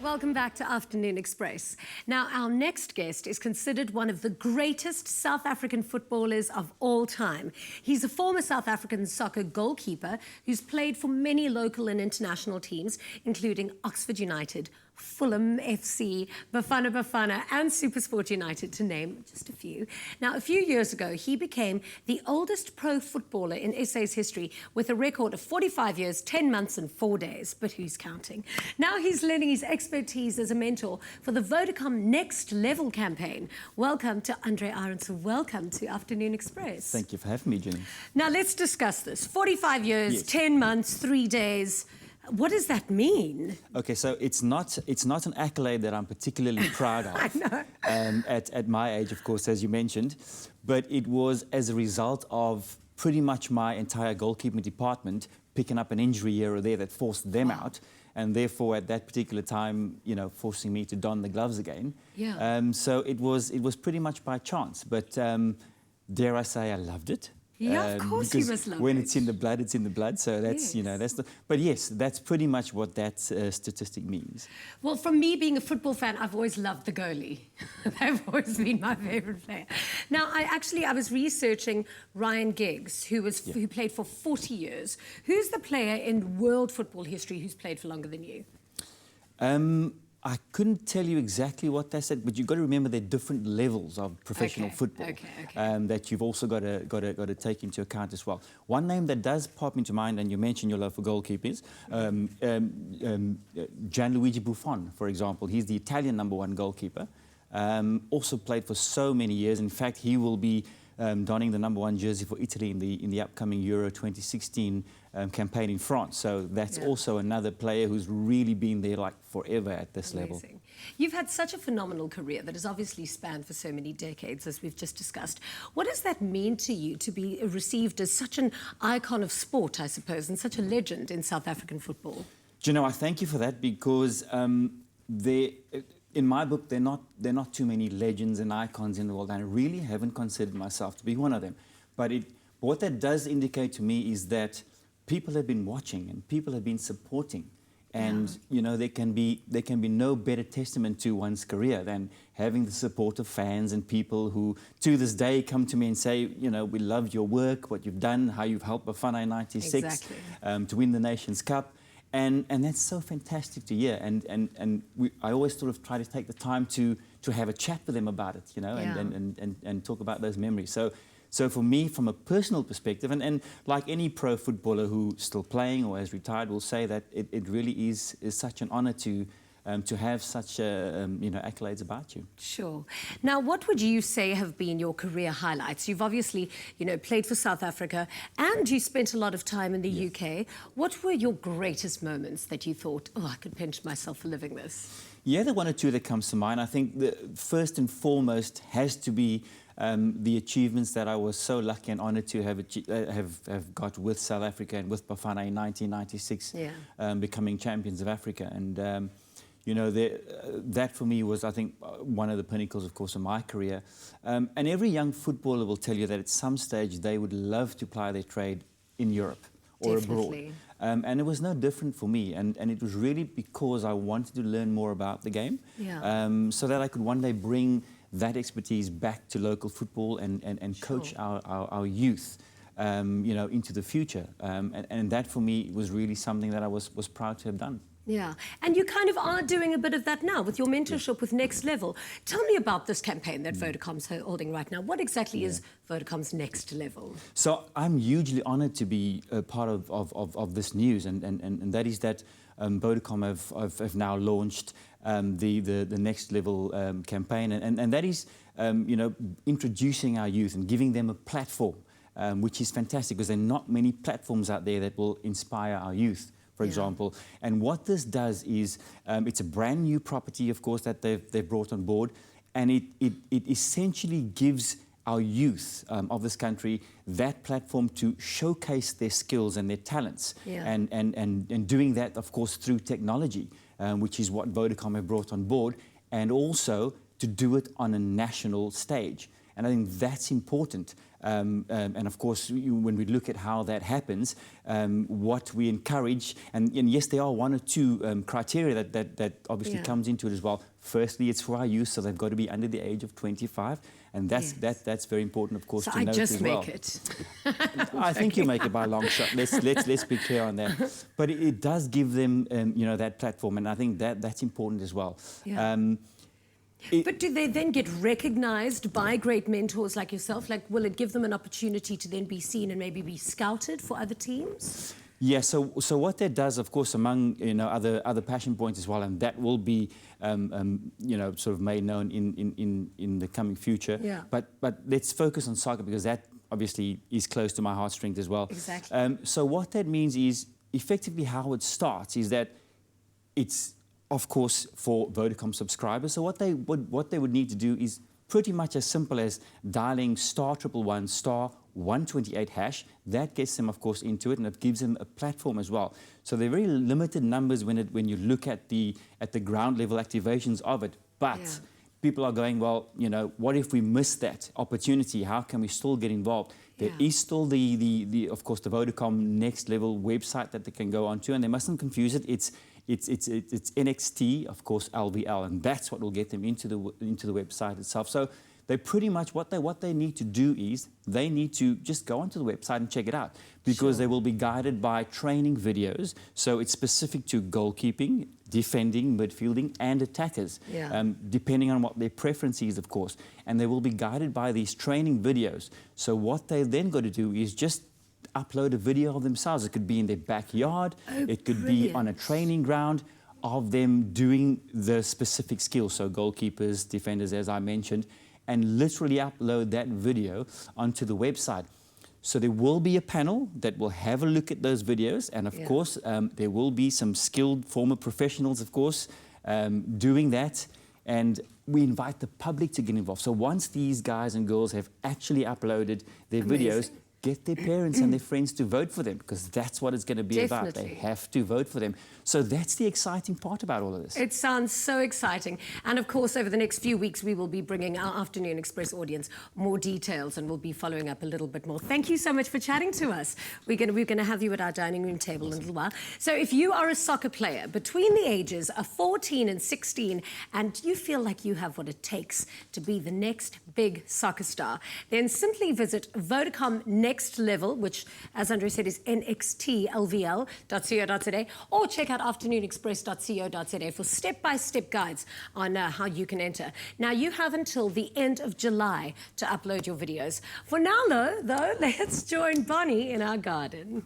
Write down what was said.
Welcome back to Afternoon Express. Now, our next guest is considered one of the greatest South African footballers of all time. He's a former South African soccer goalkeeper who's played for many local and international teams, including Oxford United, Fulham FC, Bafana Bafana, and SuperSport United, to name just a few. Now, a few years ago, he became the oldest pro footballer in SA's history with a record of 45 years, 10 months, and 4 days. But who's counting? Now he's lending his expertise as a mentor for the Vodacom NXT LVL campaign. Welcome to Andre Arendse. Welcome to Afternoon Express. Thank you for having me, Jenny. Now, let's discuss this. 45 years, yes. 10 months, 3 days. What does that mean? Okay, so it's not an accolade that I'm particularly proud of. I know. At my age, of course, as you mentioned, but it was as a result of pretty much my entire goalkeeping department picking up an injury here or there that forced them out, and therefore at that particular time, you know, forcing me to don the gloves again. Yeah. So it was pretty much by chance, but dare I say I loved it. Yeah, of course you must love it. When it's in the blood, it's in the blood. So that's, yes. You know, that's the... But yes, that's pretty much what that statistic means. Well, from me being a football fan, I've always loved the goalie. They've always been my favourite player. Now, I was researching Ryan Giggs, who played for 40 years. Who's the player in world football history who's played for longer than you? I couldn't tell you exactly what they said, but you've got to remember there are different levels of professional football that you've also got to take into account as well. One name that does pop into mind, and you mentioned your love for goalkeepers, Gianluigi Buffon, for example. He's the Italian #1 goalkeeper. Also played for so many years. In fact, he will be donning the #1 jersey for Italy in the upcoming Euro 2016 campaign in France. So that's also another player who's really been there like forever at this level. You've had such a phenomenal career that has obviously spanned for so many decades, as we've just discussed. What does that mean to you to be received as such an icon of sport, I suppose, and such a legend in South African football? Do you know, I thank you for that, because in my book, there are not too many legends and icons in the world, and I really haven't considered myself to be one of them. But what that does indicate to me is that people have been watching and people have been supporting, and you know, there can be no better testament to one's career than having the support of fans and people who to this day come to me and say, you know, we loved your work, what you've done, how you've helped Bafana in '96 to win the Nations Cup. And that's so fantastic to hear, and I always sort of try to take the time to have a chat with them about it, you know, and talk about those memories. So for me, from a personal perspective, and like any pro footballer who's still playing or has retired will say that it really is such an honour to have such you know, accolades about you. Sure. Now, what would you say have been your career highlights? You've obviously, you know, played for South Africa, and you spent a lot of time in the UK. What were your greatest moments that you thought, oh, I could pinch myself for living this? Yeah, the one or two that comes to mind. I think the first and foremost has to be the achievements that I was so lucky and honoured to have got with South Africa and with Bafana in 1996, becoming champions of Africa. And you know, that for me was, I think, one of the pinnacles, of course, of my career. And every young footballer will tell you that at some stage they would love to ply their trade in Europe or abroad. And it was no different for me. And it was really because I wanted to learn more about the game, so that I could one day bring that expertise back to local football and coach our youth, you know, into the future. And that for me was really something that I was proud to have done. Yeah, and you kind of are doing a bit of that now with your mentorship with NXT LVL. Tell me about this campaign that Vodacom's holding right now. What exactly is Vodacom's NXT LVL? So I'm hugely honoured to be a part of this news, and that is that Vodacom have now launched the NXT LVL campaign, and that is you know, introducing our youth and giving them a platform, which is fantastic, because there are not many platforms out there that will inspire our youth, for example. And what this does is, it's a brand new property, of course, that they've brought on board, and it essentially gives our youth of this country that platform to showcase their skills and their talents, and doing that, of course, through technology, which is what Vodacom have brought on board, and also to do it on a national stage. And I think that's important. And of course, when we look at how that happens, what we encourage, and yes, there are one or two criteria that obviously comes into it as well. Firstly, it's for our youth, so they've got to be under the age of 25, and that's very important, of course, so to note as well. I just make it. I think you make it by a long shot. Let's be clear on that. But it does give them, that platform, and I think that's important as well. Yeah. But do they then get recognised by great mentors like yourself? Like, will it give them an opportunity to then be seen and maybe be scouted for other teams? Yeah, so what that does, of course, among other passion points as well, and that will be sort of made known in the coming future. Yeah. But let's focus on soccer, because that obviously is close to my heartstrings as well. Exactly. So what that means is effectively how it starts is that it's, of course, for Vodacom subscribers. So what they would need to do is pretty much as simple as dialing *111 *128#. That gets them, of course, into it, and it gives them a platform as well. So they're very limited numbers when you look at the ground level activations of it. But people are going, well, what if we miss that opportunity? How can we still get involved? There is still of course, the Vodacom Next Level website that they can go onto, and they mustn't confuse it. It's NXT, of course, LVL, and that's what will get them into the website itself. So they pretty much what they need to do is they need to just go onto the website and check it out, because they will be guided by training videos. So it's specific to goalkeeping, defending, midfielding, and attackers, depending on what their preference is, of course. And they will be guided by these training videos. So what they then got to do is just upload a video of themselves. It could be in their backyard. It could be on a training ground of them doing the specific skills. So goalkeepers, defenders, as I mentioned, and literally upload that video onto the website. So there will be a panel that will have a look at those videos, and of course there will be some skilled former professionals, of course, doing that, and we invite the public to get involved. So once these guys and girls have actually uploaded their videos, get their parents and their friends to vote for them, because that's what it's going to be about. They have to vote for them. So that's the exciting part about all of this. It sounds so exciting. And of course, over the next few weeks, we will be bringing our Afternoon Express audience more details, and we'll be following up a little bit more. Thank you so much for chatting to us. We're going to have you at our dining room table in a little while. So if you are a soccer player between the ages of 14 and 16, and you feel like you have what it takes to be the next big soccer star, then simply visit Vodacom Next Level, which, as Andre said, is nxtlvl.co.za, or check out afternoonexpress.co.za for step-by-step guides on how you can enter. Now, you have until the end of July to upload your videos. For now, though, let's join Bonnie in our garden.